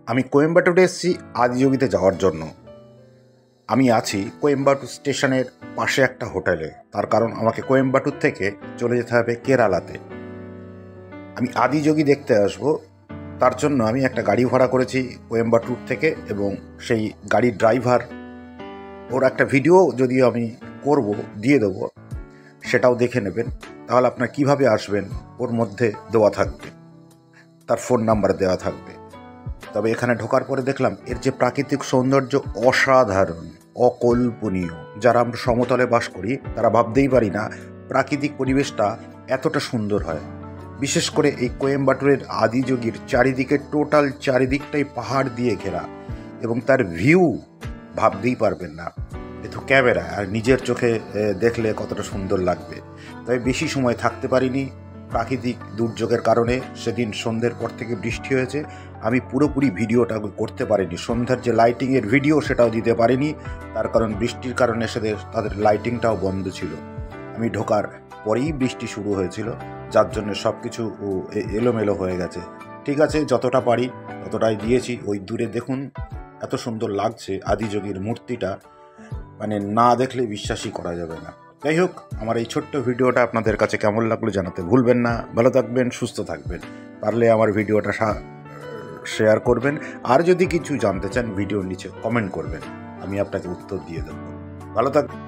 আমি কোয়েম্বাটুরে এসেছি আদিযোগীতে যাওয়ার জন্য। আমি আছি কোয়েম্বাটুর স্টেশনের পাশে একটা হোটেলে। তার কারণ আমাকে কোয়েম্বাটুর থেকে চলে যেতে হবে কেরালাতে। আমি আদিযোগী দেখতে আসব, তার জন্য আমি একটা গাড়ি ভাড়া করেছি কোয়েম্বাটুর থেকে, এবং সেই গাড়ির ড্রাইভার ওর একটা ভিডিও যদিও আমি করব, দিয়ে দেবো, সেটাও দেখে নেবেন। তাহলে আপনার কিভাবে আসবেন ওর মধ্যে দেওয়া থাকবে, তার ফোন নাম্বার দেওয়া থাকবে। তবে এখানে ঢোকার পরে দেখলাম এর যে প্রাকৃতিক সৌন্দর্য অসাধারণ, অকল্পনীয়। যারা আমরা সমতলে বাস করি তারা ভাবতেই পারি না প্রাকৃতিক পরিবেশটা এতটা সুন্দর হয়। বিশেষ করে এই কোয়েম্বাটুরের আদিযোগীর চারিদিকে টোটাল চারিদিকটাই পাহাড় দিয়ে ঘেরা, এবং তার ভিউ ভাবতেই পারবেন না। এ তো ক্যামেরা, আর নিজের চোখে দেখলে কতটা সুন্দর লাগবে। তবে বেশি সময় থাকতে পারিনি প্রাকৃতিক দুর্যোগের কারণে। সেদিন সন্ধ্যের পর থেকে বৃষ্টি হয়েছে, আমি পুরোপুরি ভিডিওটা করতে পারিনি। সন্ধ্যার যে লাইটিংয়ের ভিডিও সেটাও দিতে পারিনি, তার কারণ বৃষ্টির কারণে তাদের লাইটিংটাও বন্ধ ছিল। আমি ঢোকার পরেই বৃষ্টি শুরু হয়েছিল, যার জন্য সব কিছু এলোমেলো হয়ে গেছে। ঠিক আছে, যতটা পারি ততটাই দিয়েছি। ওই দূরে দেখুন এত সুন্দর লাগছে আদিযোগীর মূর্তিটা, মানে না দেখলে বিশ্বাসই করা যাবে না। যাই হোক, আমার এই ছোট্ট ভিডিওটা আপনাদের কাছে কেমন লাগলো জানাতে ভুলবেন না। ভালো থাকবেন, সুস্থ থাকবেন। পারলে আমার ভিডিওটা শেয়ার করবেন, আর যদি কিছু জানতে চান ভিডিওর নিচে কমেন্ট করবেন, আমি আপনাকে উত্তর দিয়ে দেবো। ভালো থাকবেন।